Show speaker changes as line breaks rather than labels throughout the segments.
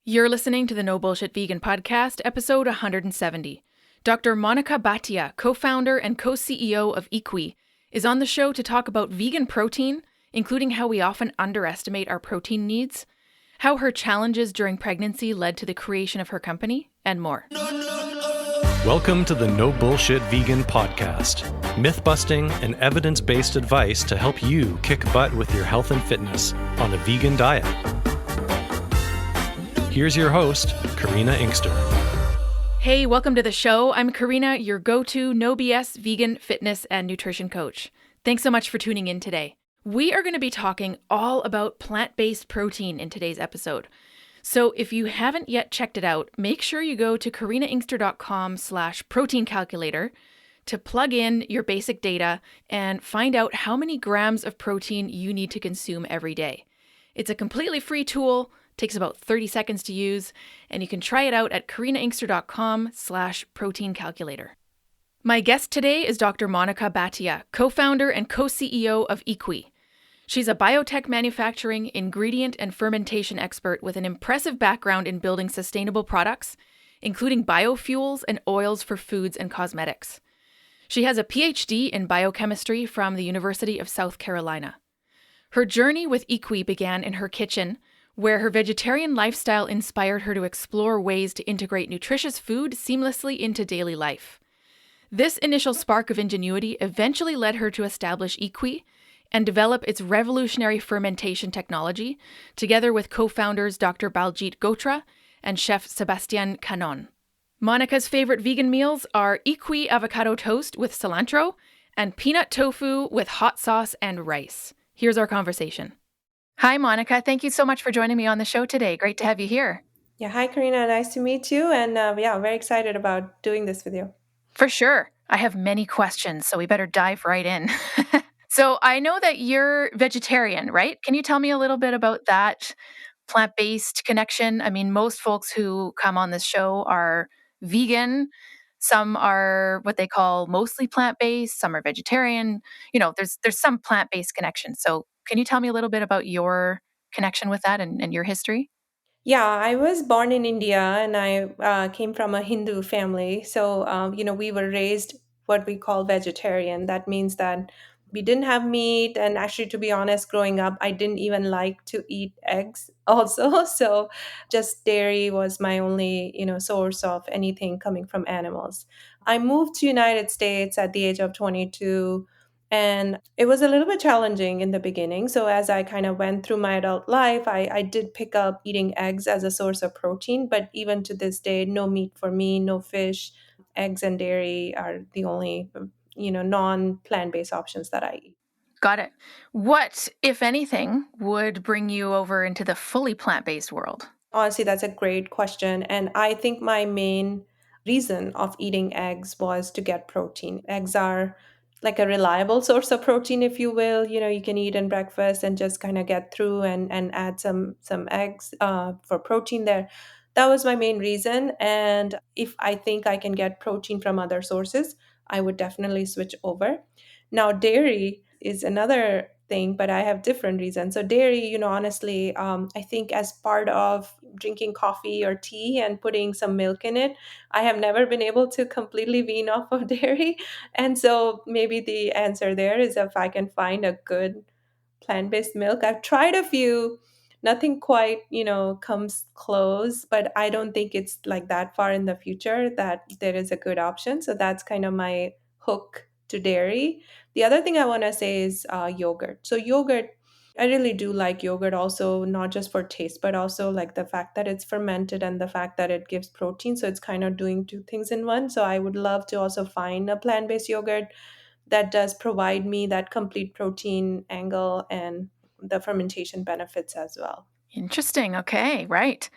You're listening to the No Bullshit Vegan Podcast, episode 170. Dr. Monica Bhatia, co-founder and co-CEO of EQUII, is on the show to talk about vegan protein, including how we often underestimate our protein needs, how her challenges during pregnancy led to the creation of her company, and more.
Welcome to the No Bullshit Vegan Podcast. Myth-busting and evidence-based advice to help you kick butt with your health and fitness on a vegan diet. Here's your host, Karina Inkster.
Hey, welcome to the show. I'm Karina, your go-to no BS vegan fitness and nutrition coach. Thanks so much for tuning in today. We are going to be talking all about plant-based protein in today's episode. So if you haven't yet checked it out, make sure you go to karinainkster.com/protein calculator to plug in your basic data and find out how many grams of protein you need to consume every day. It's a completely free tool, takes about 30 seconds to use, and you can try it out at karinainkster.com/protein calculator. My guest today is Dr. Monica Bhatia, co-founder and co-CEO of EQUII. She's a biotech manufacturing, ingredient, and fermentation expert with an impressive background in building sustainable products, including biofuels and oils for foods and cosmetics. She has a PhD in biochemistry from the University of South Carolina. Her journey with EQUII began in her kitchen, where her vegetarian lifestyle inspired her to explore ways to integrate nutritious food seamlessly into daily life. This initial spark of ingenuity eventually led her to establish EQUII and develop its revolutionary fermentation technology, together with co-founders Dr. Baljit Ghotra and chef Sebastien Canonne. Monica's favorite vegan meals are EQUII avocado toast with cilantro and peanut tofu with hot sauce and rice. Here's our conversation. Hi, Monica. Thank you so much for joining me on the show today. Great to have you here.
Yeah, hi, Karina. Nice to meet you. And very excited about doing this with you.
For sure. I have many questions, so we better dive right in. So I know that you're vegetarian, right? Can you tell me a little bit about that plant-based connection? I mean, most folks who come on this show are vegan. Some are what they call mostly plant-based. Some are vegetarian. You know, there's some plant-based connection. So can you tell me a little bit about your connection with that and your history?
Yeah, I was born in India and I came from a Hindu family. So, we were raised what we call vegetarian. That means that we didn't have meat. And actually, to be honest, growing up, I didn't even like to eat eggs also. So just dairy was my only, source of anything coming from animals. I moved to United States at the age of 22. And it was a little bit challenging in the beginning. So as I kind of went through my adult life, I did pick up eating eggs as a source of protein. But even to this day, no meat for me, no fish. Eggs and dairy are the only, non-plant-based options that I eat.
Got it. What, if anything, would bring you over into the fully plant-based world?
Honestly, that's a great question. And I think my main reason of eating eggs was to get protein. Eggs are like a reliable source of protein, if you will. You can eat in breakfast and just kind of get through and add some eggs for protein there. That was my main reason. And if I think I can get protein from other sources, I would definitely switch over. Now, dairy is another thing, but I have different reasons. So dairy, honestly, I think as part of drinking coffee or tea and putting some milk in it, I have never been able to completely wean off of dairy. And so maybe the answer there is if I can find a good plant-based milk. I've tried a few, nothing quite, comes close, but I don't think it's like that far in the future that there is a good option. So that's kind of my hook to dairy. The other thing I want to say is yogurt. So yogurt, I really do like yogurt also, not just for taste, but also like the fact that it's fermented and the fact that it gives protein. So it's kind of doing two things in one. So I would love to also find a plant-based yogurt that does provide me that complete protein angle and the fermentation benefits as well.
Interesting. Okay, right.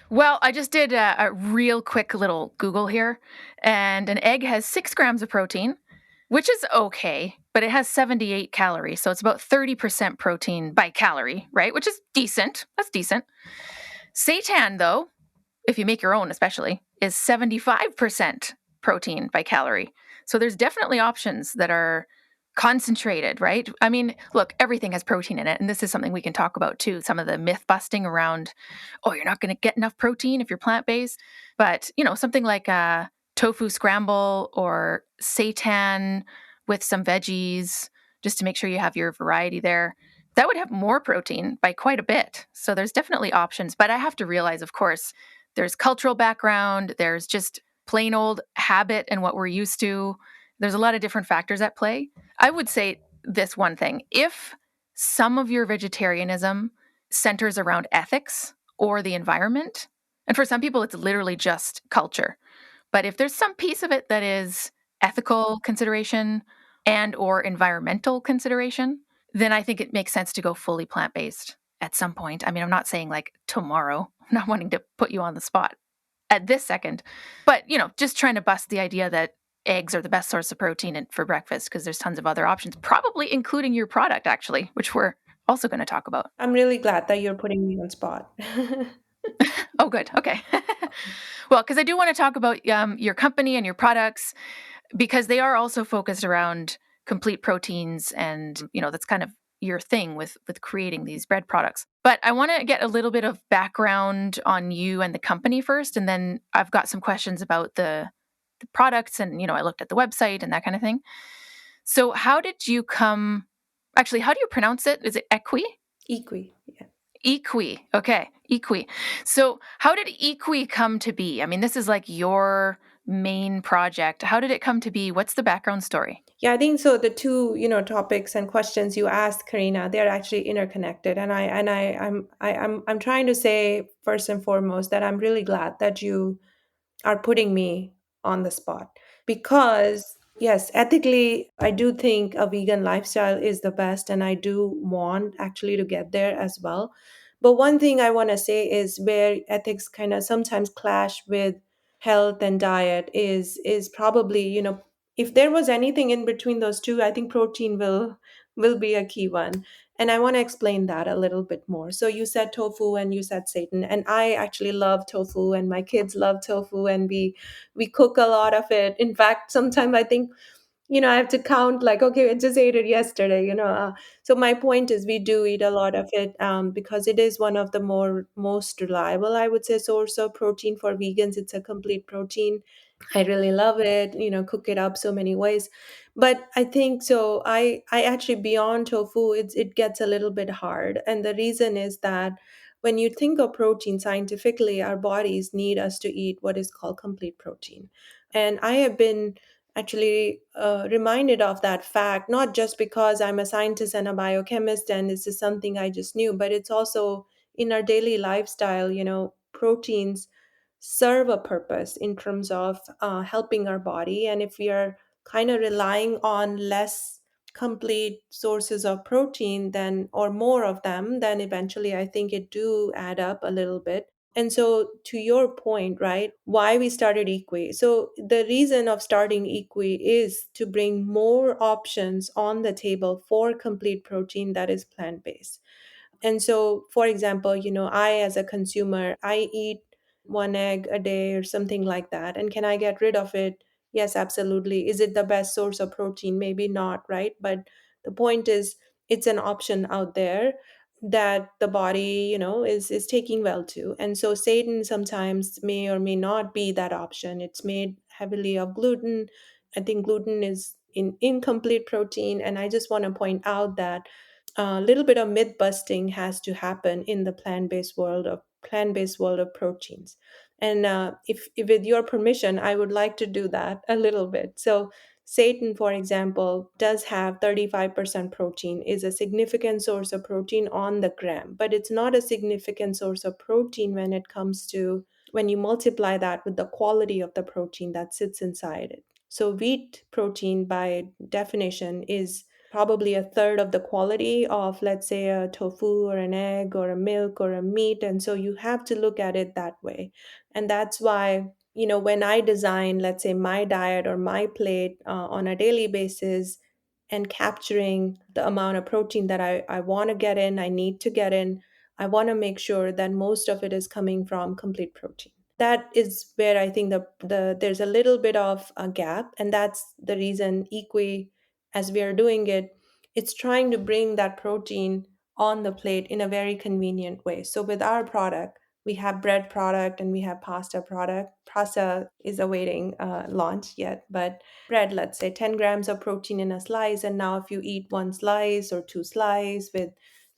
Well, I just did a real quick little Google here, and an egg has 6 grams of protein, which is okay, but it has 78 calories. So it's about 30% protein by calorie, right? Which is decent. That's decent. Seitan, though, if you make your own especially, is 75% protein by calorie. So there's definitely options that are concentrated, right? I mean, look, everything has protein in it. And this is something we can talk about too. Some of the myth busting around, oh, you're not going to get enough protein if you're plant based. But, something like a tofu scramble or seitan with some veggies, just to make sure you have your variety there, that would have more protein by quite a bit. So there's definitely options. But I have to realize, of course, there's cultural background, there's just plain old habit and what we're used to. There's a lot of different factors at play. I would say this one thing. If some of your vegetarianism centers around ethics or the environment, and for some people it's literally just culture, but if there's some piece of it that is ethical consideration and or environmental consideration, then I think it makes sense to go fully plant-based at some point. I mean, I'm not saying like tomorrow. I'm not wanting to put you on the spot at this second, but just trying to bust the idea that eggs are the best source of protein for breakfast, because there's tons of other options, probably including your product, actually, which we're also going to talk about.
I'm really glad that you're putting me on spot.
Oh, good. Okay. Well, because I do want to talk about your company and your products, because they are also focused around complete proteins, and that's kind of your thing with creating these bread products. But I want to get a little bit of background on you and the company first, and then I've got some questions about the products, and I looked at the website and that kind of thing. So how did you come, actually, how do you pronounce it? Is it EQUII?
EQUII, yeah.
EQUII. Okay, EQUII. So how did EQUII come to be? I mean, this is like your main project. How did it come to be? What's the background story?
Yeah, I think so. The two, topics and questions you asked, Karina, they're actually interconnected. And I'm trying to say first and foremost that I'm really glad that you are putting me on the spot, because yes, ethically, I do think a vegan lifestyle is the best, and I do want actually to get there as well. But one thing I want to say is where ethics kind of sometimes clash with health and diet is probably, if there was anything in between those two, I think protein will be a key one. And I want to explain that a little bit more. So you said tofu and you said seitan, and I actually love tofu, and my kids love tofu, and we cook a lot of it. In fact, sometimes I think, I have to count like, okay, I just ate it yesterday. So my point is, we do eat a lot of it, because it is one of the most reliable, I would say, source of protein for vegans. It's a complete protein. I really love it, cook it up so many ways. But I think so I actually, beyond tofu, it gets a little bit hard. And the reason is that when you think of protein scientifically, our bodies need us to eat what is called complete protein. And I have been actually reminded of that fact, not just because I'm a scientist and a biochemist and this is something I just knew, but it's also in our daily lifestyle. Proteins serve a purpose in terms of helping our body. And if we are kind of relying on less complete sources of protein, then, or more of them, then eventually I think it do add up a little bit. And so, to your point, right, why we started EQUII. So the reason of starting EQUII is to bring more options on the table for complete protein that is plant based. And so, for example, I, as a consumer, I eat one egg a day or something like that. And can I get rid of it? Yes, absolutely. Is it the best source of protein? Maybe not, right? But the point is, it's an option out there that the body, is taking well to. And so, seitan sometimes may or may not be that option. It's made heavily of gluten. I think gluten is in incomplete protein. And I just want to point out that a little bit of myth busting has to happen in the plant-based world of proteins. And if with your permission, I would like to do that a little bit. So seitan, for example, does have 35% protein, is a significant source of protein on the gram, but it's not a significant source of protein when it comes to when you multiply that with the quality of the protein that sits inside it. So wheat protein, by definition, is probably a third of the quality of, let's say, a tofu or an egg or a milk or a meat. And so you have to look at it that way. And that's why, when I design, let's say, my diet or my plate on a daily basis, and capturing the amount of protein that I want to get in, I need to get in, I want to make sure that most of it is coming from complete protein. That is where I think there's a little bit of a gap, and that's the reason EQUII as we are doing it, it's trying to bring that protein on the plate in a very convenient way. So with our product, we have bread product and we have pasta product. Pasta is awaiting launch yet, but bread, let's say 10 grams of protein in a slice. And now if you eat one slice or two slices with,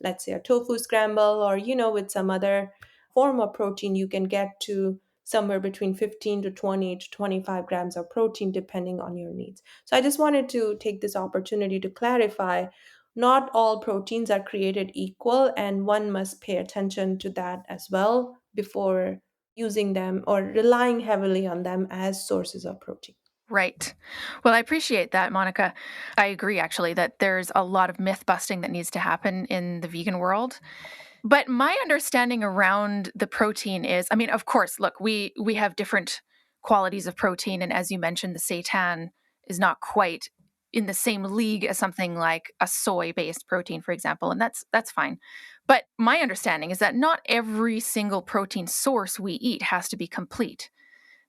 let's say, a tofu scramble, or, with some other form of protein, you can get to somewhere between 15 to 20 to 25 grams of protein, depending on your needs. So I just wanted to take this opportunity to clarify, not all proteins are created equal, and one must pay attention to that as well before using them or relying heavily on them as sources of protein.
Right. Well, I appreciate that, Monica. I agree, actually, that there's a lot of myth busting that needs to happen in the vegan world. But my understanding around the protein is, I mean, of course, look, we have different qualities of protein. And as you mentioned, the seitan is not quite in the same league as something like a soy-based protein, for example. And that's fine. But my understanding is that not every single protein source we eat has to be complete.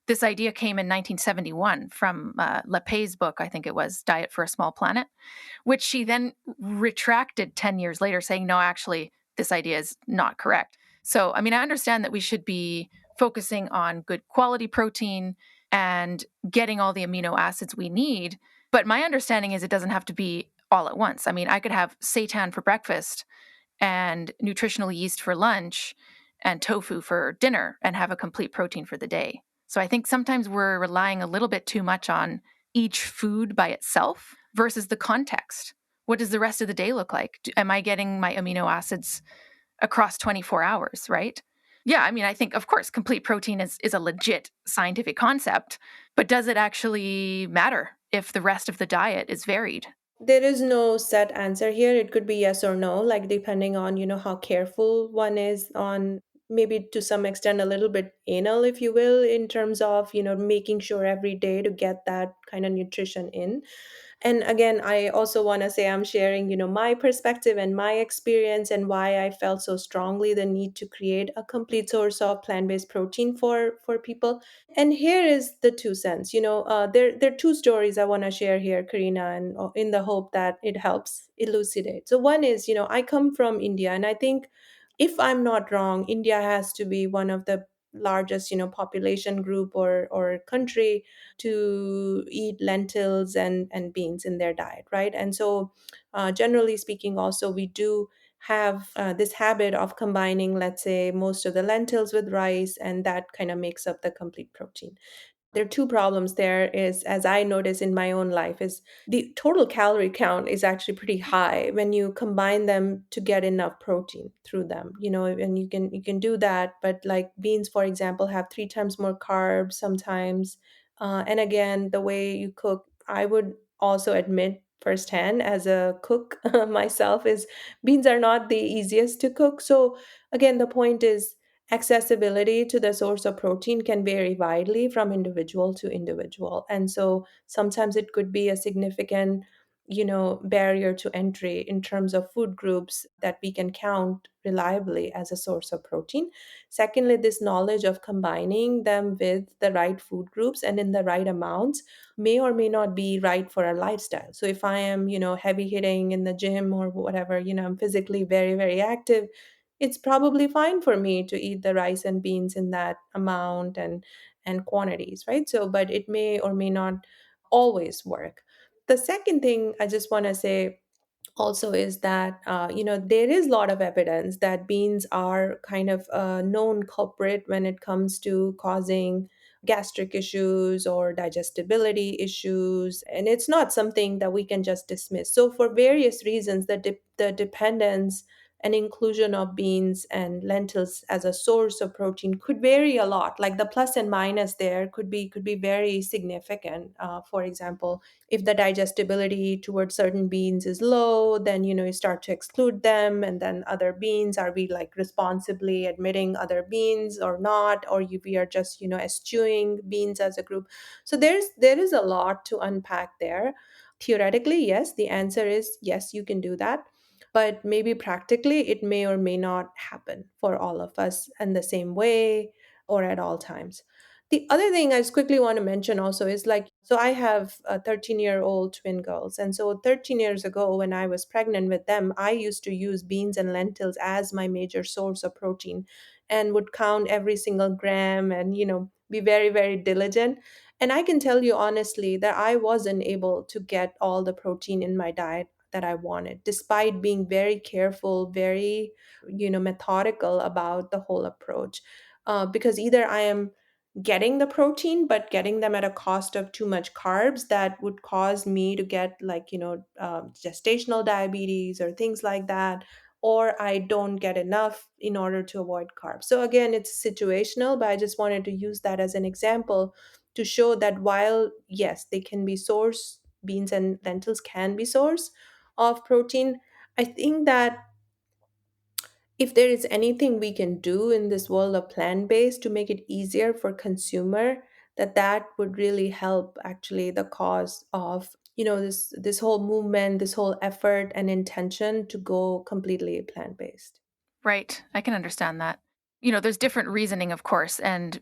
This idea came in 1971 from Lepay's book, I think it was, Diet for a Small Planet, which she then retracted 10 years later, saying, no, actually, this idea is not correct. So, I mean, I understand that we should be focusing on good quality protein and getting all the amino acids we need. But my understanding is it doesn't have to be all at once. I mean, I could have seitan for breakfast and nutritional yeast for lunch and tofu for dinner and have a complete protein for the day. So I think sometimes we're relying a little bit too much on each food by itself versus the context. What does the rest of the day look like? Am I getting my amino acids across 24 hours, right? Yeah, I mean, I think, of course, complete protein is a legit scientific concept, but does it actually matter if the rest of the diet is varied?
There is no set answer here. It could be yes or no, like depending on, how careful one is on, maybe to some extent a little bit anal, if you will, in terms of, making sure every day to get that kind of nutrition in. And again, I also want to say I'm sharing, my perspective and my experience and why I felt so strongly the need to create a complete source of plant-based protein for people. And here is the 2 cents. There are two stories I want to share here, Karina, and in the hope that it helps elucidate. So one is, I come from India, and I think, if I'm not wrong, India has to be one of the largest, population group or country to eat lentils and beans in their diet, right? And so, generally speaking, also we do have this habit of combining, let's say, most of the lentils with rice, and that kind of makes up the complete protein. There are two problems there, is, as I notice in my own life, is the total calorie count is actually pretty high when you combine them to get enough protein through them, and you can do that. But like beans, for example, have 3 times more carbs sometimes. And again, the way you cook, I would also admit firsthand as a cook myself, is beans are not the easiest to cook. So again, the point is, accessibility to the source of protein can vary widely from individual to individual. And so sometimes it could be a significant, barrier to entry in terms of food groups that we can count reliably as a source of protein. Secondly, this knowledge of combining them with the right food groups and in the right amounts may or may not be right for our lifestyle. So if I am, heavy hitting in the gym or whatever, I'm physically very, very active, it's probably fine for me to eat the rice and beans in that amount and quantities, right? So, but it may or may not always work. The second thing I just want to say also is that, there is a lot of evidence that beans are kind of a known culprit when it comes to causing gastric issues or digestibility issues, and it's not something that we can just dismiss. So for various reasons, the dependence and inclusion of beans and lentils as a source of protein could vary a lot. Like the plus and minus there could be very significant. For example, if the digestibility towards certain beans is low, then you start to exclude them, and then other beans, are we like responsibly admitting other beans or not, or we are just eschewing beans as a group. So there is a lot to unpack there. Theoretically, yes, the answer is yes, you can do that, but maybe practically it may or may not happen for all of us in the same way or at all times. The other thing I just quickly want to mention also is like, so I have a 13-year-old twin girls. And so 13 years ago, when I was pregnant with them, I used to use beans and lentils as my major source of protein and would count every single gram and, be very, very diligent. And I can tell you honestly that I wasn't able to get all the protein in my diet that I wanted, despite being very careful, very, methodical about the whole approach. Because either I am getting the protein but getting them at a cost of too much carbs that would cause me to get like gestational diabetes or things like that, or I don't get enough in order to avoid carbs. So again, it's situational, but I just wanted to use that as an example to show that while yes, they can be source, beans and lentils can be source of protein, I think that if there is anything we can do in this world of plant-based to make it easier for consumer, that would really help actually the cause of this whole movement, this whole effort and intention to go completely plant-based.
Right. I can understand that. There's different reasoning, of course, and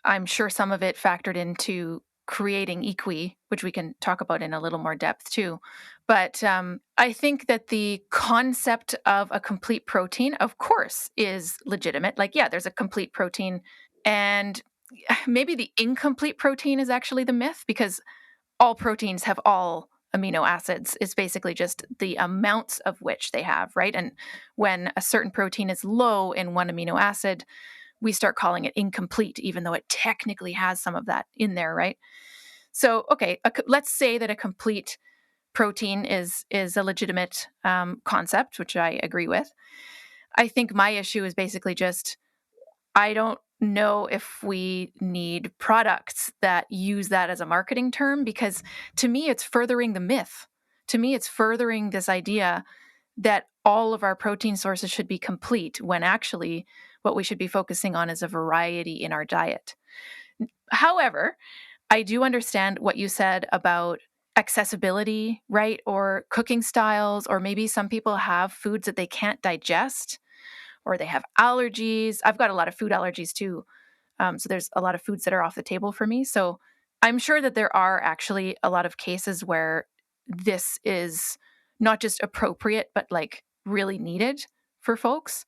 I'm sure some of it factored into creating EQUII, which we can talk about in a little more depth too. But I think that the concept of a complete protein, of course, is legitimate. Like, yeah, there's a complete protein, and maybe the incomplete protein is actually the myth because all proteins have all amino acids. It's basically just the amounts of which they have, right? And when a certain protein is low in one amino acid, we start calling it incomplete, even though it technically has some of that in there, right? So, okay, let's say that a complete protein is a legitimate concept, which I agree with. I think my issue is basically just I don't know if we need products that use that as a marketing term because to me, it's furthering the myth. To me, it's furthering this idea that all of our protein sources should be complete when actually what we should be focusing on is a variety in our diet. However, I do understand what you said about accessibility, right? Or cooking styles, or maybe some people have foods that they can't digest or they have allergies. I've got a lot of food allergies too. So there's a lot of foods that are off the table for me. So I'm sure that there are actually a lot of cases where this is not just appropriate, but like really needed for folks.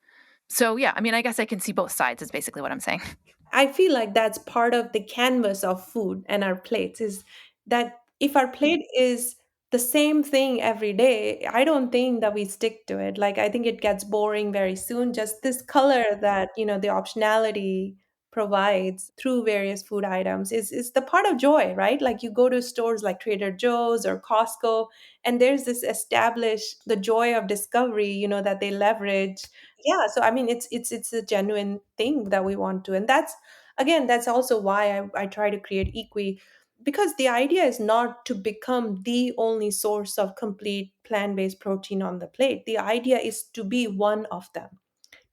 So yeah, I mean, I guess I can see both sides is basically what I'm saying.
I feel like that's part of the canvas of food and our plates is that if our plate is the same thing every day, I don't think that we stick to it. Like, I think it gets boring very soon. Just this color that, the optionality provides through various food items is the part of joy, right? Like, you go to stores like Trader Joe's or Costco, and there's this established, the joy of discovery, that they leverage. Yeah, so I mean it's a genuine thing that we want to, and that's also why I try to create equi, because the idea is not to become the only source of complete plant-based protein on the plate. The idea is to be one of them,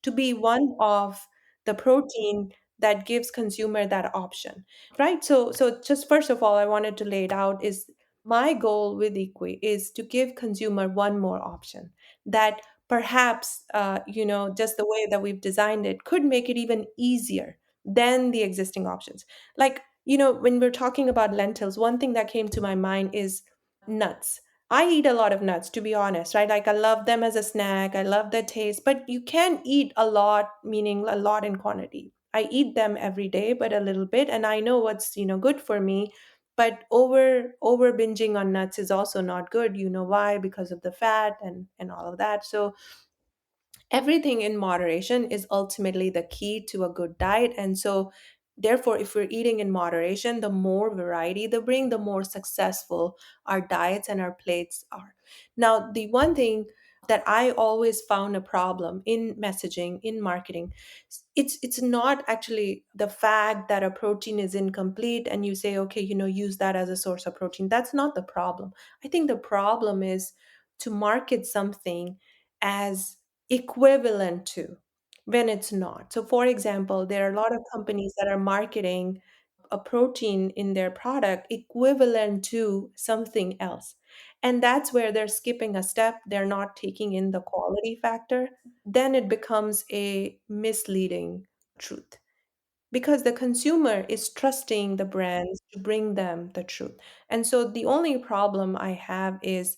to be one of the protein that gives consumer that option, right? So just first of all, I wanted to lay it out is my goal with equi is to give consumer one more option that perhaps just the way that we've designed it could make it even easier than the existing options. Like, when we're talking about lentils, one thing that came to my mind is nuts. I eat a lot of nuts, to be honest, right? Like, I love them as a snack. I love the taste, but you can eat a lot, meaning a lot in quantity. I eat them every day, but a little bit, and I know what's, good for me. But over binging on nuts is also not good. You know why? Because of the fat and all of that. So everything in moderation is ultimately the key to a good diet. And so, therefore, if we're eating in moderation, the more variety they bring, the more successful our diets and our plates are. Now, the one thing that I always found a problem in messaging, in marketing, it's not actually the fact that a protein is incomplete and you say, okay, use that as a source of protein. That's not the problem. I think the problem is to market something as equivalent to when it's not. So, for example, there are a lot of companies that are marketing a protein in their product equivalent to something else. And that's where they're skipping a step. They're not taking in the quality factor. Then it becomes a misleading truth. because the consumer is trusting the brands to bring them the truth. And so the only problem I have is,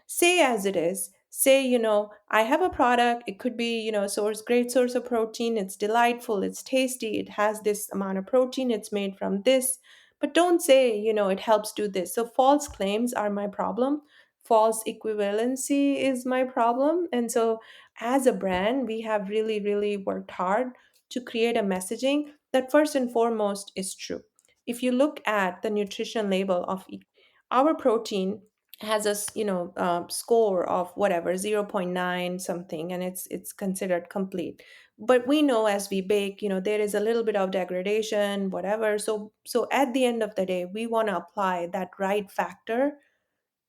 say as it is, say, I have a product, it could be, great source of protein, it's delightful, it's tasty, it has this amount of protein, it's made from this, but don't say, it helps do this. So false claims are my problem. False equivalency is my problem. And so as a brand, we have really, really worked hard to create a messaging that first and foremost is true. If you look at the nutrition label of our protein has a score of whatever, zero point 0.9 something, and it's considered complete. But we know as we bake, there is a little bit of degradation, whatever. So at the end of the day, we want to apply that right factor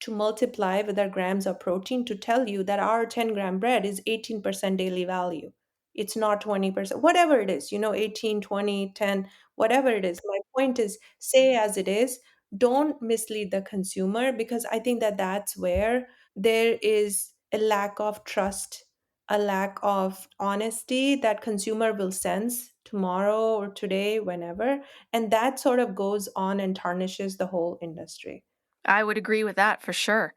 to multiply with our grams of protein to tell you that our 10-gram bread is 18% daily value. It's not 20%, whatever it is, 18, 20, 10, whatever it is. My point is, say as it is, don't mislead the consumer, because I think that that's where there is a lack of trust, a lack of honesty that consumer will sense tomorrow or today, whenever. And that sort of goes on and tarnishes the whole industry.
I would agree with that for sure.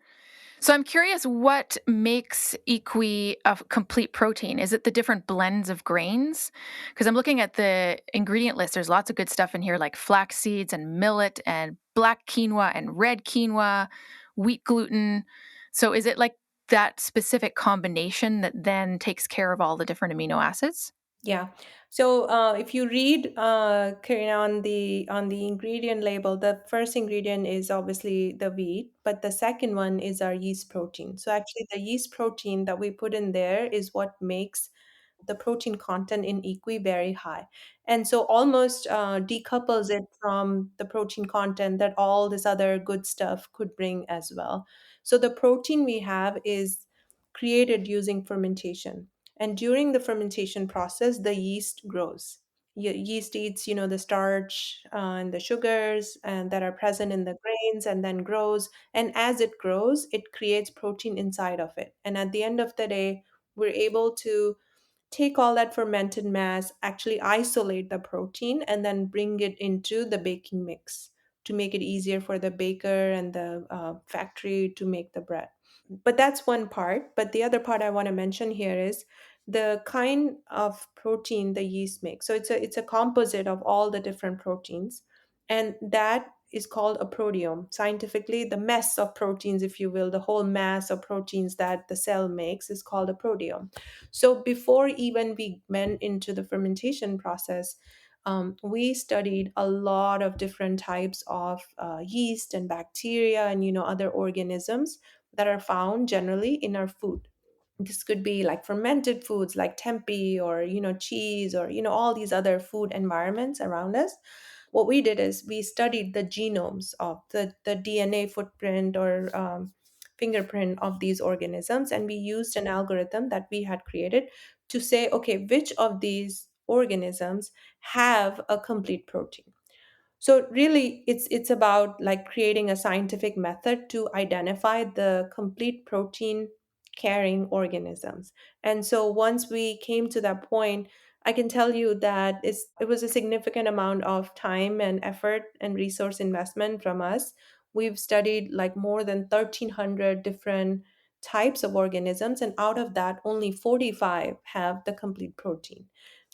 So I'm curious, what makes EQUII a complete protein? Is it the different blends of grains? Because I'm looking at the ingredient list. There's lots of good stuff in here, like flax seeds and millet and black quinoa and red quinoa, wheat gluten. So is it like that specific combination that then takes care of all the different amino acids?
Yeah. So if you read, Karina, on the ingredient label, the first ingredient is obviously the wheat, but the second one is our yeast protein. So actually, the yeast protein that we put in there is what makes the protein content in EQUII very high, and so almost decouples it from the protein content that all this other good stuff could bring as well. So the protein we have is created using fermentation, and during the fermentation process, the yeast grows. Yeast eats, the starch and the sugars and that are present in the grains, and then grows. And as it grows, it creates protein inside of it. And at the end of the day, we're able to take all that fermented mass, actually isolate the protein, and then bring it into the baking mix to make it easier for the baker and the factory to make the bread. But that's one part. But the other part I want to mention here is the kind of protein the yeast makes. So it's a composite of all the different proteins, and that is called a proteome. Scientifically, the mess of proteins, if you will, the whole mass of proteins that the cell makes is called a proteome. So before even we went into the fermentation process, we studied a lot of different types of yeast and bacteria and other organisms that are found generally in our food. This could be like fermented foods like tempeh or cheese or all these other food environments around us. What we did is we studied the genomes of the DNA footprint or fingerprint of these organisms, and we used an algorithm that we had created to say, okay, which of these organisms have a complete protein. So really, it's about like creating a scientific method to identify the complete protein carrying organisms. And so once we came to that point, I can tell you that it was a significant amount of time and effort and resource investment from us. We've studied like more than 1,300 different types of organisms, and out of that, only 45 have the complete protein.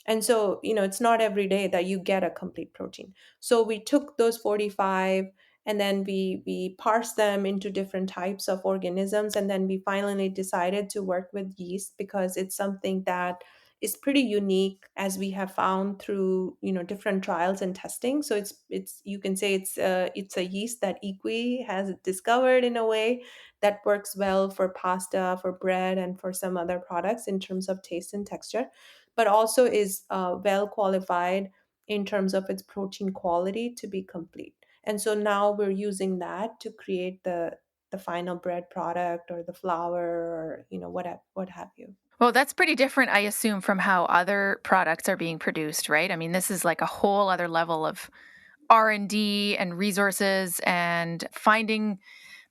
And so, it's not every day that you get a complete protein. So we took those 45, and then we parsed them into different types of organisms, and then we finally decided to work with yeast because it's something that is pretty unique, as we have found through different trials and testing. So it's you can say it's a yeast that EQUII has discovered in a way that works well for pasta, for bread, and for some other products in terms of taste and texture, but also is well qualified in terms of its protein quality to be complete. And so now we're using that to create the final bread product or the flour or what have you.
Well, that's pretty different, I assume, from how other products are being produced, right? I mean, this is like a whole other level of R&D and resources and finding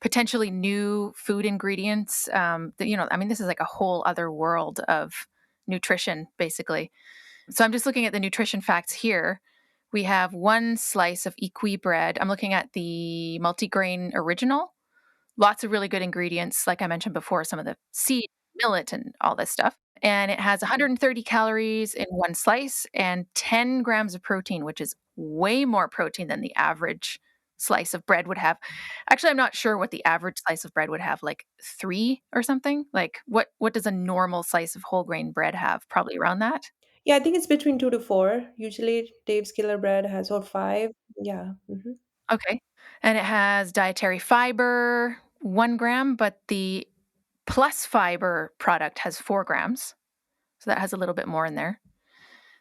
potentially new food ingredients. I mean, this is like a whole other world of nutrition, basically. So I'm just looking at the nutrition facts here. We have one slice of EQUII bread. I'm looking at the multigrain original. Lots of really good ingredients, like I mentioned before, some of the seed, millet, and all this stuff. And it has 130 calories in one slice and 10 grams of protein, which is way more protein than the average slice of bread would have. Actually, I'm not sure what the average slice of bread would have, like 3 or something. Like what does a normal slice of whole grain bread have? Probably around that.
Yeah, I think it's between 2 to 4. Usually, Dave's Killer Bread has or 5. Yeah.
Okay. And it has dietary fiber, 1 gram, but the plus fiber product has 4 grams. So that has a little bit more in there.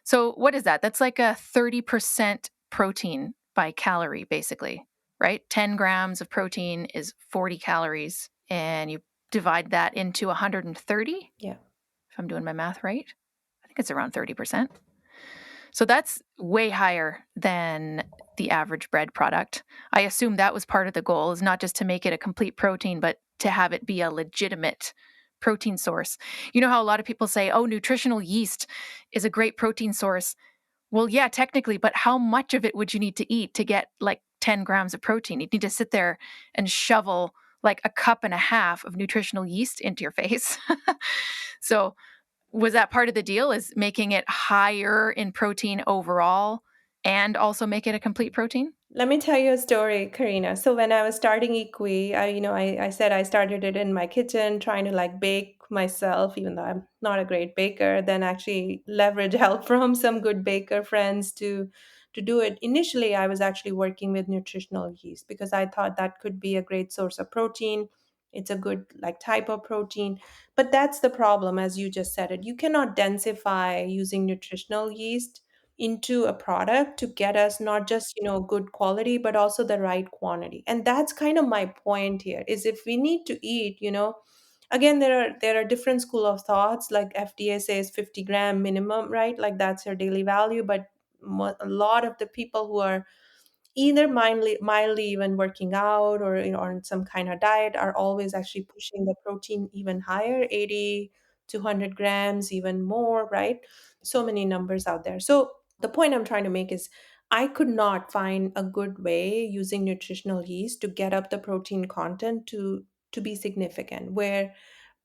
So what is that? That's like a 30% protein by calorie, basically, right? 10 grams of protein is 40 calories, and you divide that into 130,
Yeah.
if I'm doing my math right. I think it's around 30%. So that's way higher than the average bread product. I assume that was part of the goal, is not just to make it a complete protein, but to have it be a legitimate protein source. You know how a lot of people say, oh, nutritional yeast is a great protein source. Well, yeah, technically, but how much of it would you need to eat to get like 10 grams of protein? You'd need to sit there and shovel like a cup and a half of nutritional yeast into your face. So was that part of the deal, is making it higher in protein overall and also make it a complete protein?
Let me tell you a story, Karina. So when I was starting EQUII, I said I started it in my kitchen, trying to like bake myself, even though I'm not a great baker. Then actually leverage help from some good baker friends to do it. Initially, I was actually working with nutritional yeast because I thought that could be a great source of protein. It's a good like type of protein. But that's the problem, as you just said it. You cannot densify using nutritional yeast into a product to get us not just good quality but also the right quantity. And that's kind of my point here, is if we need to eat, again, there are different school of thoughts. Like FDA says 50-gram minimum, right? Like that's your daily value. But a lot of the people who are either mildly even working out, or on some kind of diet, are always actually pushing the protein even higher, 80 to 100 grams, even more, right? So many numbers out there. So the point I'm trying to make is I could not find a good way using nutritional yeast to get up the protein content to be significant, where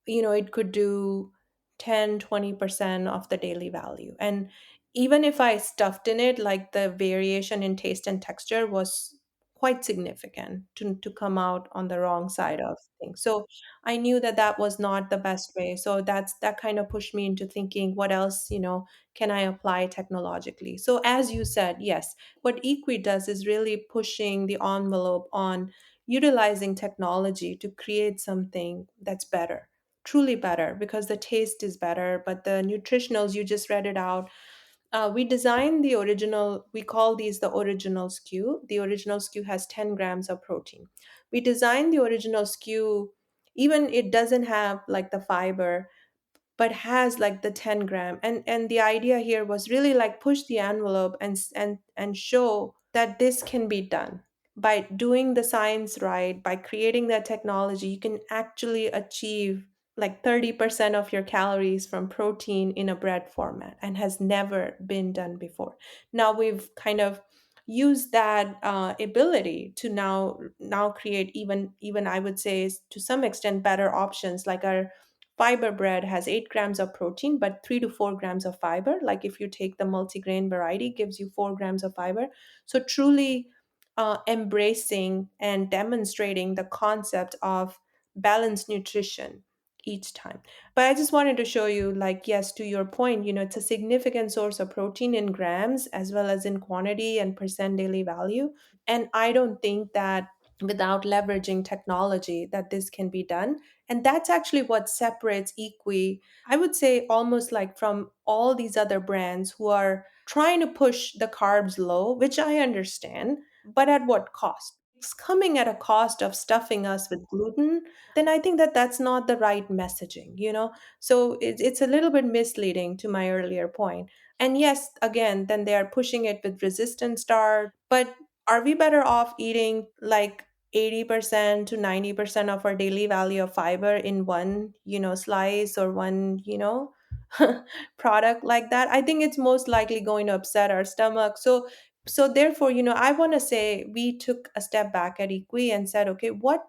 it could do 10-20% of the daily value. And even if I stuffed in it, like the variation in taste and texture was quite significant to come out on the wrong side of things. So I knew that that was not the best way. So that kind of pushed me into thinking, what else, can I apply technologically? So as you said, yes, what EQUI does is really pushing the envelope on utilizing technology to create something that's better, truly better, because the taste is better, but the nutritionals, you just read it out. We designed the original, we call these the original SKU. The original SKU has 10 grams of protein. We designed the original SKU, even it doesn't have like the fiber, but has like the 10-gram. And the idea here was really like push the envelope and show that this can be done. By doing the science right, by creating that technology, you can actually achieve like 30% of your calories from protein in a bread format, and has never been done before. Now we've kind of used that ability to now create even I would say to some extent better options. Like our fiber bread has 8 grams of protein, but 3 to 4 grams of fiber. Like if you take the multigrain variety, gives you 4 grams of fiber. So truly embracing and demonstrating the concept of balanced nutrition each time. But I just wanted to show you, like, yes, to your point, it's a significant source of protein in grams as well as in quantity and percent daily value. And I don't think that without leveraging technology that this can be done. And that's actually what separates EQUI, I would say, almost like from all these other brands who are trying to push the carbs low, which I understand, but at what cost? It's coming at a cost of stuffing us with gluten. Then I think that that's not the right messaging. So it's a little bit misleading, to my earlier point. And yes, again, then they are pushing it with resistant starch. But are we better off eating like 80% to 90% of our daily value of fiber in one, slice, or one, product like that? I think it's most likely going to upset our stomach. So So therefore, I want to say we took a step back at EQUII and said, okay, what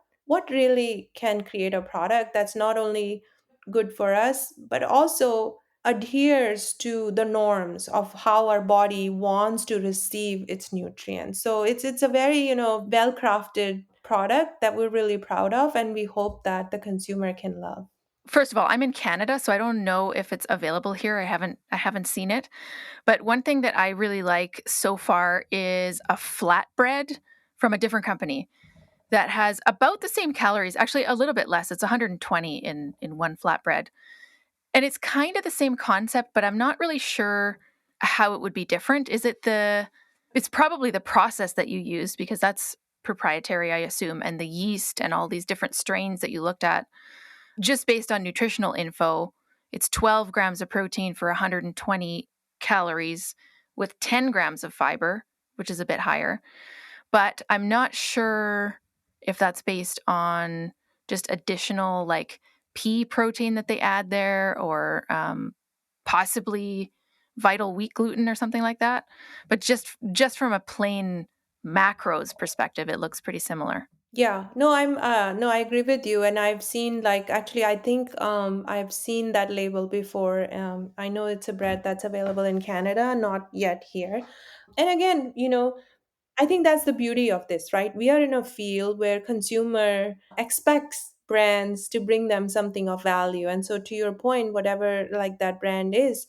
really can create a product that's not only good for us, but also adheres to the norms of how our body wants to receive its nutrients. So it's a very, well crafted product that we're really proud of, and we hope that the consumer can love.
First of all, I'm in Canada, so I don't know if it's available here. I haven't seen it. But one thing that I really like so far is a flatbread from a different company that has about the same calories, actually a little bit less. It's 120 in one flatbread. And it's kind of the same concept, but I'm not really sure how it would be different. It's probably the process that you use because that's proprietary, I assume, and the yeast and all these different strains that you looked at. Just based on nutritional info, it's 12 grams of protein for 120 calories with 10 grams of fiber, which is a bit higher. But I'm not sure if that's based on just additional like pea protein that they add there or possibly vital wheat gluten or something like that. But just from a plain macros perspective, it looks pretty similar.
Yeah, no, I agree with you. And I've seen, like, actually, I think I've seen that label before. I know it's a bread that's available in Canada, not yet here. And again, I think that's the beauty of this, right? We are in a field where consumer expects brands to bring them something of value. And so to your point, whatever like that brand is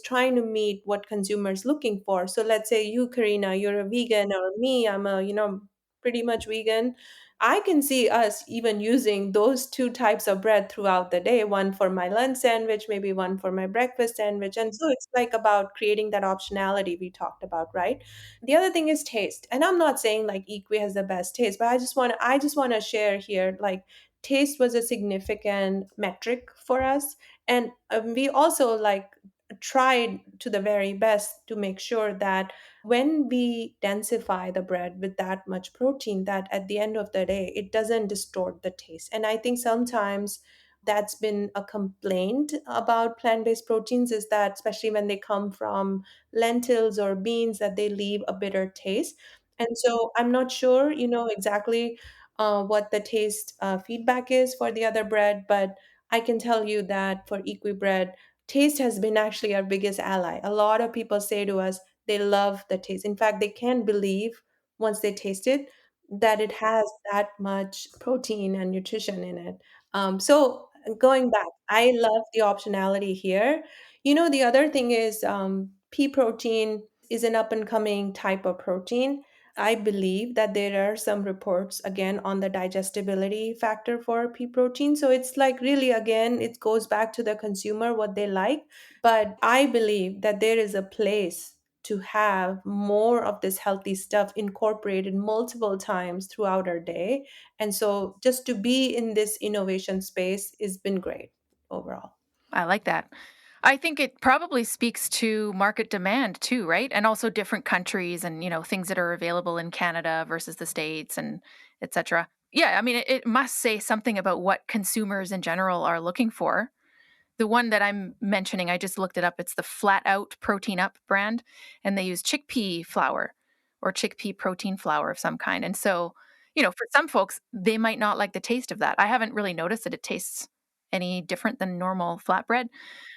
trying to meet what consumers looking for. So let's say you, Karina, you're a vegan, or me, I'm a, pretty much vegan. I can see us even using those two types of bread throughout the day, one for my lunch sandwich, maybe one for my breakfast sandwich. And so it's like about creating that optionality we talked about, right? The other thing is taste. And I'm not saying like EQUI has the best taste, but I just want to share here, like, taste was a significant metric for us. And we also like tried to the very best to make sure that when we densify the bread with that much protein, that at the end of the day it doesn't distort the taste. And I think sometimes that's been a complaint about plant-based proteins, is that especially when they come from lentils or beans, that they leave a bitter taste. And so I'm not sure, exactly what the taste feedback is for the other bread, but I can tell you that for EQUI bread, taste has been actually our biggest ally. A lot of people say to us they love the taste. In fact, they can't believe once they taste it that it has that much protein and nutrition in it. So going back, I love the optionality here. The other thing is pea protein is an up and coming type of protein. I believe that there are some reports again on the digestibility factor for pea protein. So it's like really, again, it goes back to the consumer, what they like. But I believe that there is a place to have more of this healthy stuff incorporated multiple times throughout our day. And so just to be in this innovation space has been great overall.
I like that. I think it probably speaks to market demand too, right? And also different countries and, things that are available in Canada versus the States and et cetera. Yeah, I mean, it must say something about what consumers in general are looking for. The one that I'm mentioning, I just looked it up. It's the Flat Out Protein Up brand, and they use chickpea flour or chickpea protein flour of some kind. And so, for some folks, they might not like the taste of that. I haven't really noticed that it tastes any different than normal flatbread.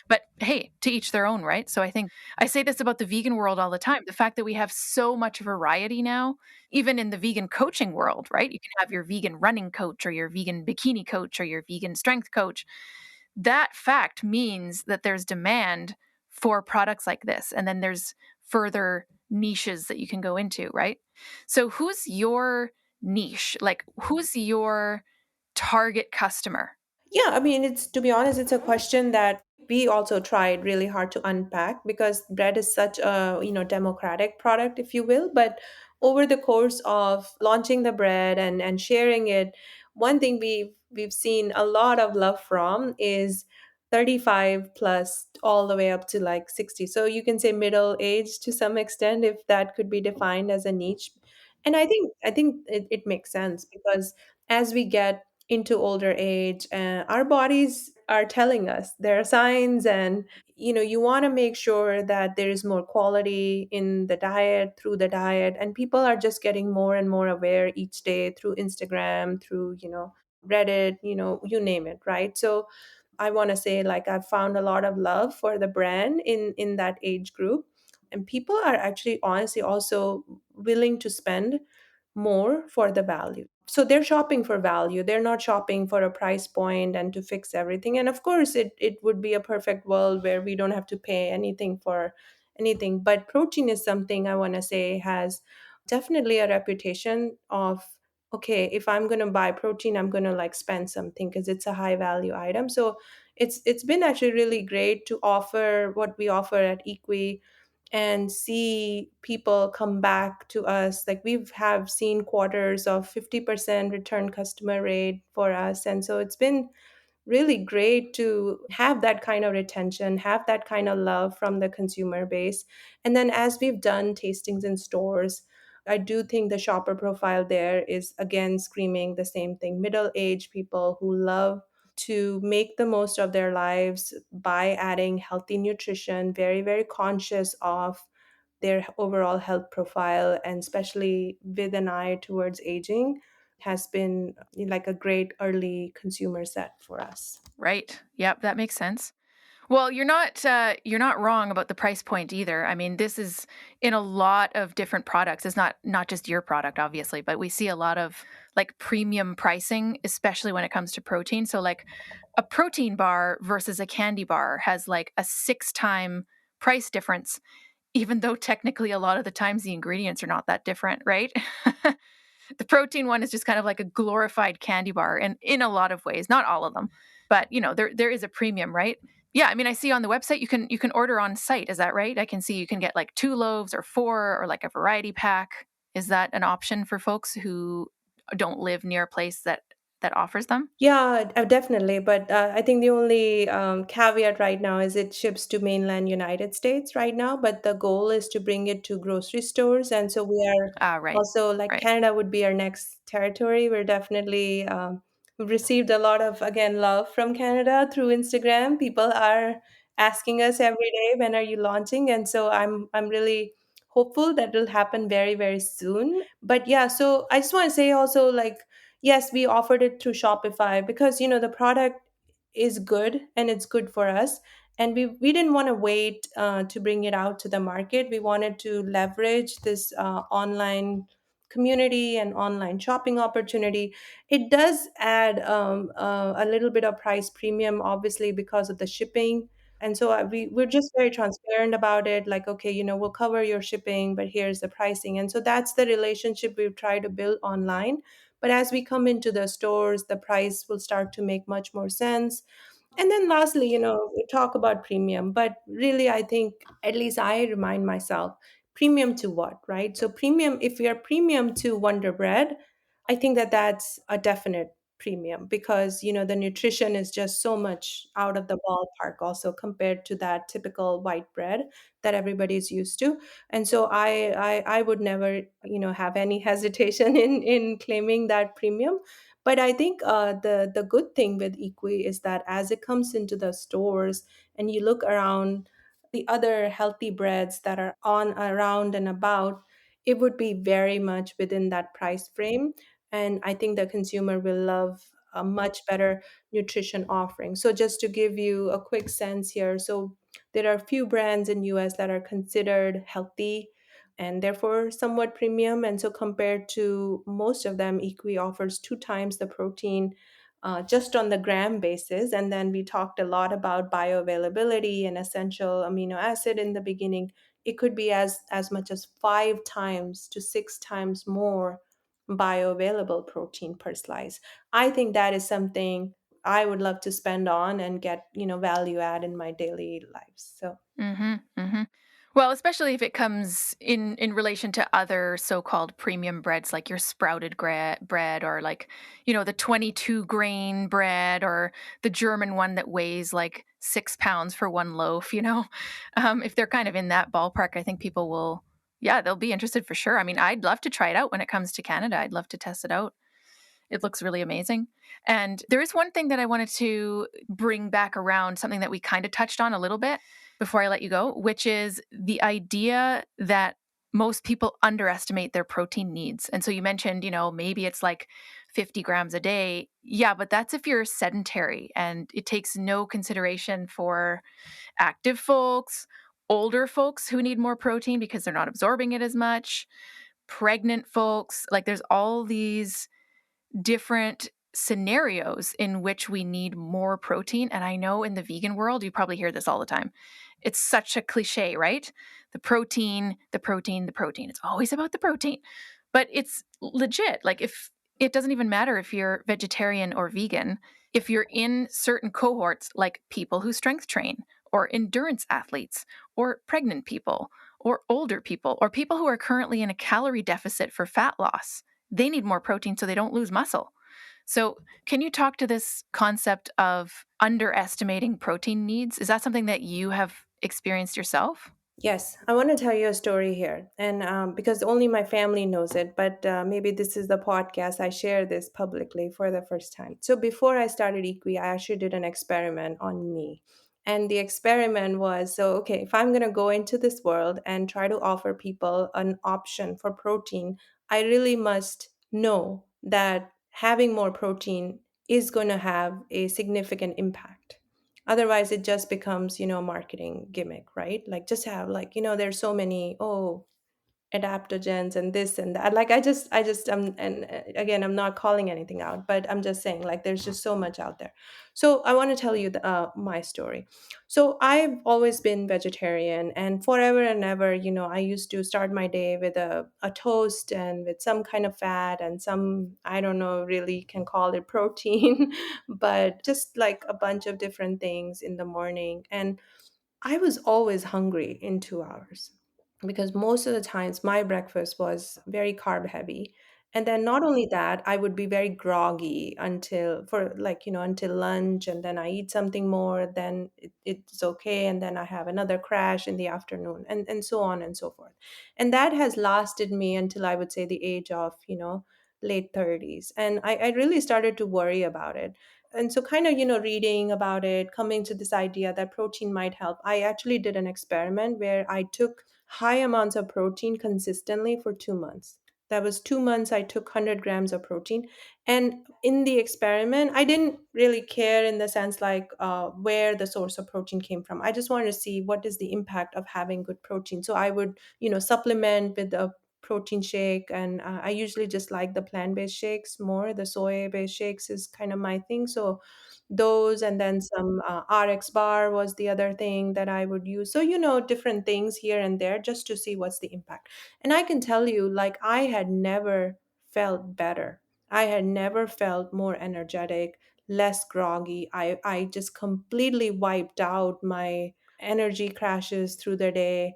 But hey, to each their own, right? So I think I say this about the vegan world all the time. The fact that we have so much variety now, even in the vegan coaching world, right? You can have your vegan running coach or your vegan bikini coach or your vegan strength coach. That fact means that there's demand for products like this. And then there's further niches that you can go into, right? So who's your niche? Like, who's your target customer?
Yeah, I mean, it's to be honest, it's a question that we also tried really hard to unpack, because bread is such a, democratic product, if you will. But over the course of launching the bread and sharing it, one thing we've seen a lot of love from is 35 plus all the way up to like 60. So you can say middle age to some extent, if that could be defined as a niche. And I think it makes sense, because as we get into older age, our bodies are telling us. There are signs, and you want to make sure that there is more quality in the diet, through the diet, and people are just getting more and more aware each day through Instagram, through Reddit, you name it, right? So I want to say, like, I've found a lot of love for the brand in that age group, and people are actually honestly also willing to spend more for the value. So they're shopping for value. They're not shopping for a price point and to fix everything. And of course, it would be a perfect world where we don't have to pay anything for anything. But protein is something I want to say has definitely a reputation of, okay, if I'm going to buy protein, I'm going to like spend something because it's a high value item. So it's been actually really great to offer what we offer at EQUII and see people come back to us. Like, we've have seen quarters of 50% return customer rate for us, and so it's been really great to have that kind of retention, have that kind of love from the consumer base. And then as we've done tastings in stores, I do think the shopper profile there is again screaming the same thing: middle-aged people who love to make the most of their lives by adding healthy nutrition, very, very conscious of their overall health profile, and especially with an eye towards aging, has been like a great early consumer set for us.
Right. Yep, that makes sense. Well, you're not wrong about the price point either. I mean, this is in a lot of different products. It's not just your product, obviously, but we see a lot of like premium pricing, especially when it comes to protein. So like a protein bar versus a candy bar has like a 6-time price difference, even though technically a lot of the times the ingredients are not that different, right? The protein one is just kind of like a glorified candy bar, and in a lot of ways, not all of them, but there is a premium, right? Yeah, I mean, I see on the website you can order on site. Is that right? I can see you can get like 2 loaves or 4 or like a variety pack. Is that an option for folks who don't live near a place that offers them?
Yeah, definitely. But I think the only caveat right now is it ships to mainland United States right now, but the goal is to bring it to grocery stores. And so we are
Ah, right,
also, like,
right.
Canada would be our next territory. We're definitely, we've received a lot of, again, love from Canada through Instagram. People are asking us every day, when are you launching? And so I'm really hopeful that it'll happen very, very soon. But yeah, so I just want to say also, like, yes, we offered it through Shopify because the product is good and it's good for us, and we didn't want to wait to bring it out to the market. We wanted to leverage this online community and online shopping opportunity. It does add a little bit of price premium, obviously, because of the shipping. And so we're just very transparent about it, like, okay, we'll cover your shipping, but here's the pricing. And so that's the relationship we've tried to build online. But as we come into the stores, the price will start to make much more sense. And then lastly, we talk about premium, but really, I think, at least I remind myself, premium to what, right? So premium, if we are premium to Wonder Bread, I think that that's a definite premium because, the nutrition is just so much out of the ballpark also compared to that typical white bread that everybody's used to. And so I would never, have any hesitation in claiming that premium. But I think the good thing with EQUI is that as it comes into the stores and you look around the other healthy breads that are on around and about, it would be very much within that price frame. And I think the consumer will love a much better nutrition offering. So just to give you a quick sense here, so there are a few brands in US that are considered healthy and therefore somewhat premium. And so compared to most of them, EQUI offers 2 times the protein just on the gram basis. And then we talked a lot about bioavailability and essential amino acid in the beginning. It could be as much as 5 times to 6 times more bioavailable protein per slice. I think that is something I would love to spend on and get, value add in my daily lives. So
Mm-hmm. Mm-hmm. Well, especially if it comes in relation to other so-called premium breads, like your sprouted bread, or like, the 22 grain bread, or the German one that weighs like 6 pounds for one loaf. If they're kind of in that ballpark, I think people will, yeah, they'll be interested for sure. I mean, I'd love to try it out when it comes to Canada. I'd love to test it out. It looks really amazing. And there is one thing that I wanted to bring back around, something that we kind of touched on a little bit before I let you go, which is the idea that most people underestimate their protein needs. And so you mentioned, maybe it's like 50 grams a day. Yeah, but that's if you're sedentary and it takes no consideration for active folks, older folks who need more protein because they're not absorbing it as much, pregnant folks. Like there's all these different scenarios in which we need more protein. And I know in the vegan world, you probably hear this all the time. It's such a cliche, right? The protein, the protein, the protein. It's always about the protein. But it's legit. Like if it doesn't even matter if you're vegetarian or vegan, if you're in certain cohorts, like people who strength train or endurance athletes or pregnant people or older people or people who are currently in a calorie deficit for fat loss, they need more protein so they don't lose muscle. So, can you talk to this concept of underestimating protein needs? Is that something that you have experienced yourself?
Yes, I want to tell you a story here, and because only my family knows it, but maybe this is the podcast. I share this publicly for the first time. So before I started EQUII, I actually did an experiment on me, and the experiment was so okay. If I'm going to go into this world and try to offer people an option for protein, I really must know that having more protein is going to have a significant impact. Otherwise it just becomes a marketing gimmick, right? Like just have like there's so many adaptogens and this and that. Like I just and again, I'm not calling anything out, but I'm just saying like there's just so much out there. So I want to tell you my story. So I've always been vegetarian, and forever and ever, I used to start my day with a toast and with some kind of fat and some, I don't know, really can call it protein, but just like a bunch of different things in the morning. And I was always hungry in 2 hours because most of the times my breakfast was very carb heavy. And then not only that, I would be very groggy until for like, until lunch. And then I eat something more, then it's okay. And then I have another crash in the afternoon and so on and so forth. And that has lasted me until I would say the age of, late 30s. And I really started to worry about it. And so kind of reading about it, coming to this idea that protein might help, I actually did an experiment where I took high amounts of protein consistently for 2 months. That was 2 months I took 100 grams of protein. And in the experiment I didn't really care in the sense like where the source of protein came from. I just wanted to see what is the impact of having good protein. So I would supplement with a protein shake, and I usually just like the plant-based shakes more. The soy-based shakes is kind of my thing. So those, and then some RX bar was the other thing that I would use. So different things here and there just to see what's the impact. And I can tell you, like, I had never felt better. I had never felt more energetic, less groggy. I just completely wiped out my energy crashes through the day.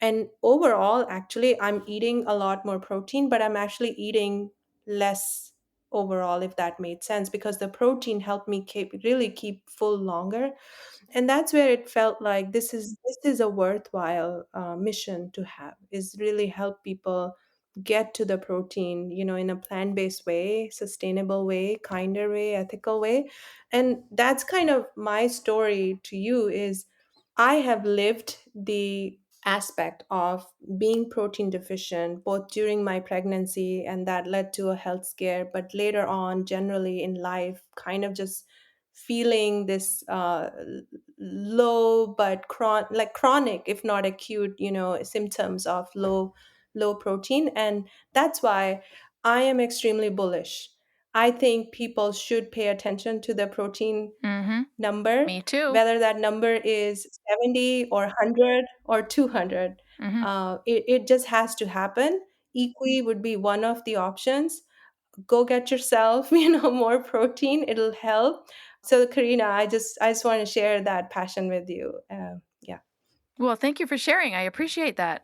And overall, actually, I'm eating a lot more protein, but I'm actually eating less overall, if that made sense, because the protein helped me keep full longer. And that's where it felt like this is a worthwhile mission to have, is really help people get to the protein, in a plant-based way, sustainable way, kinder way, ethical way. And that's kind of my story to you is I have lived the aspect of being protein deficient both during my pregnancy, and that led to a health scare, but later on generally in life kind of just feeling this low but chronic if not acute symptoms of low protein. And that's why I am extremely bullish. I think people should pay attention to the protein
Mm-hmm.
number,
Me too.
whether that number is 70 or 100 or 200.
Mm-hmm.
It just has to happen. EQUI would be one of the options. Go get yourself, more protein. It'll help. So, Karina, I just want to share that passion with you. Yeah.
Well, thank you for sharing. I appreciate that.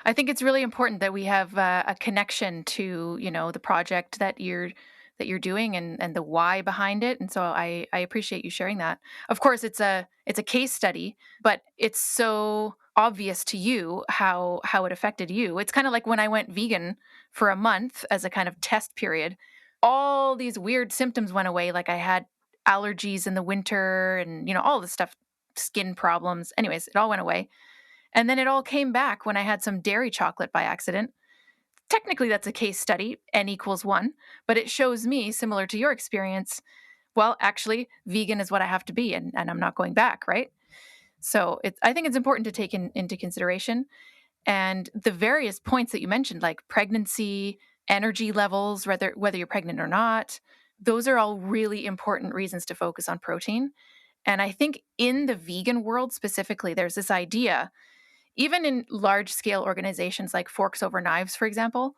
I think it's really important that we have a connection to, the project that you're doing and the why behind it. And so I appreciate you sharing that. Of course, it's a case study, but it's so obvious to you how it affected you. It's kind of like when I went vegan for a month as a kind of test period. all these weird symptoms went away. Like I had allergies in the winter and, all this stuff, skin problems. Anyways, it all went away. And then it all came back when I had some dairy chocolate by accident. Technically, that's a case study, N equals 1, but it shows me, similar to your experience, well, actually, vegan is what I have to be, and I'm not going back, right? So I think it's important to take into consideration. And the various points that you mentioned, like pregnancy, energy levels, whether you're pregnant or not, those are all really important reasons to focus on protein. And I think in the vegan world specifically, there's this idea, even in large scale organizations like Forks Over Knives, for example,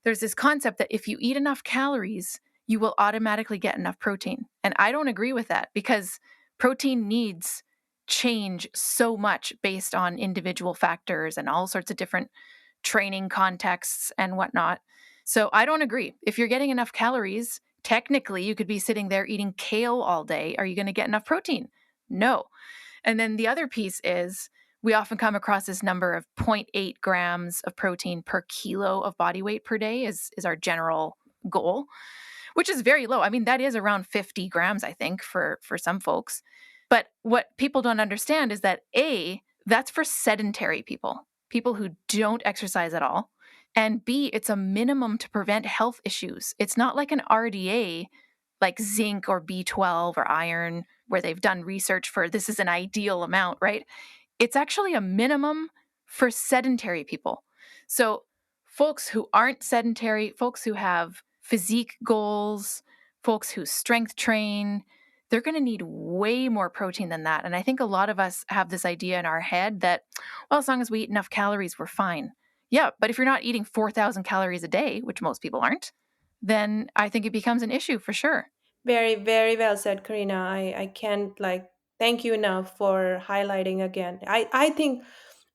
there's this concept that if you eat enough calories, you will automatically get enough protein. And I don't agree with that because protein needs change so much based on individual factors and all sorts of different training contexts and whatnot. So I don't agree. If you're getting enough calories, technically you could be sitting there eating kale all day. Are you going to get enough protein? No. And then the other piece is we often come across this number of 0.8 grams of protein per kilo of body weight per day is our general goal, which is very low. I mean, that is around 50 grams, I think, for some folks. But what people don't understand is that A, that's for sedentary people who don't exercise at all. And B, it's a minimum to prevent health issues. It's not like an RDA, like zinc or B12 or iron, where they've done research for this is an ideal amount, right? It's actually a minimum for sedentary people. So folks who aren't sedentary, folks who have physique goals, folks who strength train, they're going to need way more protein than that. And I think a lot of us have this idea in our head that, well, as long as we eat enough calories, we're fine. Yeah, but if you're not eating 4,000 calories a day, which most people aren't, then I think it becomes an issue for sure.
Very, very well said, Karina. I can't thank you enough for highlighting again. I think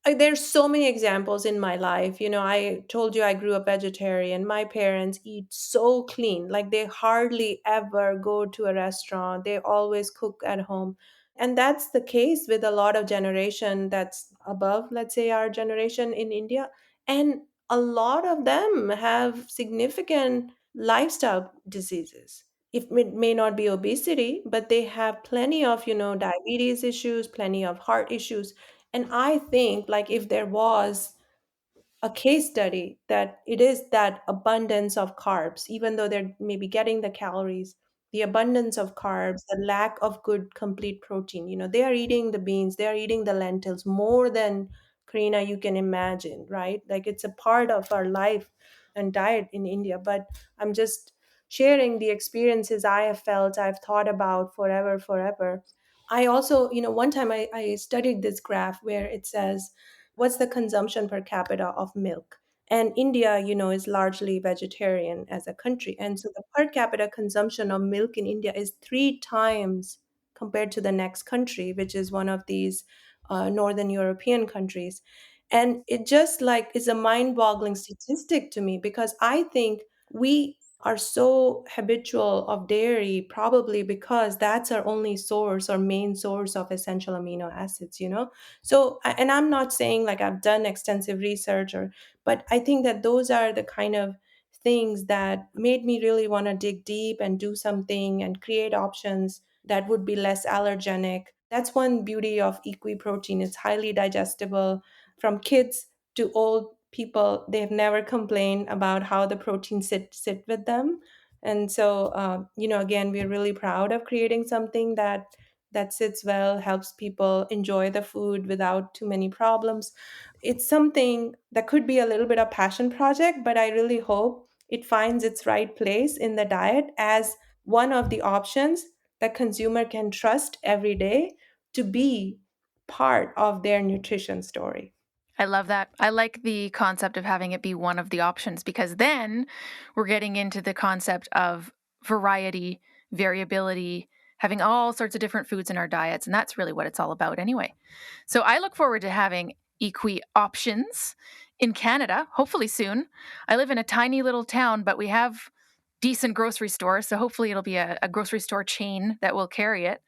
there's so many examples in my life. I told you I grew up vegetarian. My parents eat so clean, like they hardly ever go to a restaurant. They always cook at home. And that's the case with a lot of generation that's above, let's say, our generation in India. And a lot of them have significant lifestyle diseases. It may not be obesity, but they have plenty of, diabetes issues, plenty of heart issues. And I think if there was a case study that it is that abundance of carbs, even though they're maybe getting the calories, the abundance of carbs, the lack of good complete protein, they are eating the beans, they are eating the lentils more than, Karina, you can imagine, right? Like it's a part of our life and diet in India. But I'm just sharing the experiences I have felt, I've thought about forever. I also, one time I studied this graph where it says, what's the consumption per capita of milk? And India, is largely vegetarian as a country. And so the per capita consumption of milk in India is 3 times compared to the next country, which is one of these Northern European countries. And it just is a mind boggling statistic to me because I think we are so habitual of dairy probably because that's our only source or main source of essential amino acids. So, and I'm not saying I've done extensive research but I think that those are the kind of things that made me really want to dig deep and do something and create options that would be less allergenic. That's one beauty of EQUII protein. It's highly digestible from kids to old people. They've never complained about how the protein sit with them. And so, again, we're really proud of creating something that sits well, helps people enjoy the food without too many problems. It's something that could be a little bit of passion project, but I really hope it finds its right place in the diet as one of the options that consumer can trust every day to be part of their nutrition story.
I love that. I like the concept of having it be one of the options because then we're getting into the concept of variety, variability, having all sorts of different foods in our diets. And that's really what it's all about anyway. So I look forward to having EQUII options in Canada, hopefully soon. I live in a tiny little town, but we have decent grocery stores. So hopefully it'll be a grocery store chain that will carry it.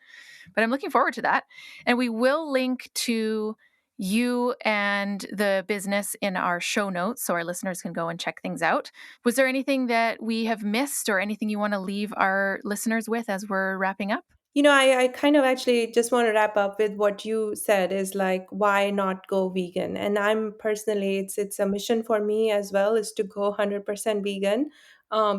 But I'm looking forward to that. And we will link to you and the business in our show notes so our listeners can go and check things out. Was there anything that we have missed or anything you want to leave our listeners with as we're wrapping up?
I kind of actually just want to wrap up with what you said is like, why not go vegan? And I'm personally, it's a mission for me as well, is to go 100% vegan.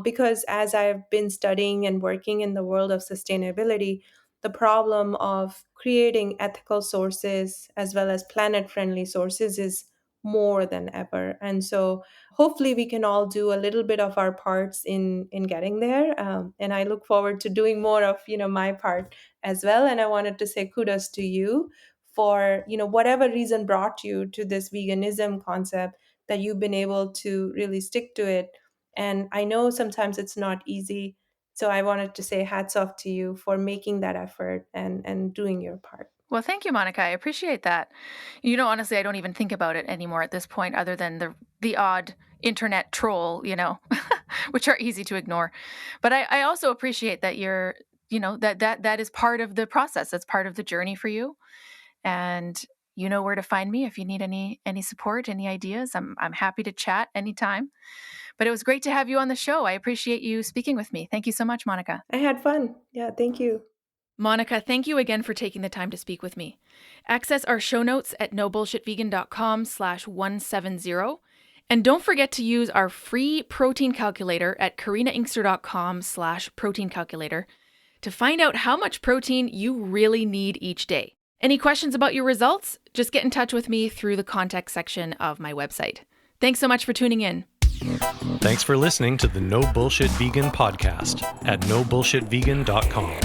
Because as I've been studying and working in the world of sustainability, the problem of creating ethical sources as well as planet friendly sources is more than ever. And so hopefully we can all do a little bit of our parts in getting there. And I look forward to doing more of my part as well. And I wanted to say kudos to you for whatever reason brought you to this veganism concept, that you've been able to really stick to it. And I know sometimes it's not easy, so I wanted to say hats off to you for making that effort and doing your part.
Well, thank you, Monica. I appreciate that. Honestly, I don't even think about it anymore at this point, other than the odd internet troll, which are easy to ignore. But I also appreciate that you're, that is part of the process. That's part of the journey for you. And you know where to find me if you need any support, any ideas. I'm happy to chat anytime. But it was great to have you on the show. I appreciate you speaking with me. Thank you so much, Monica.
I had fun. Yeah, thank you.
Monica, thank you again for taking the time to speak with me. Access our show notes at nobullshitvegan.com/170. And don't forget to use our free protein calculator at karinainkster.com/protein calculator to find out how much protein you really need each day. Any questions about your results? Just get in touch with me through the contact section of my website. Thanks so much for tuning in.
Thanks for listening to the No Bullshit Vegan podcast at nobullshitvegan.com.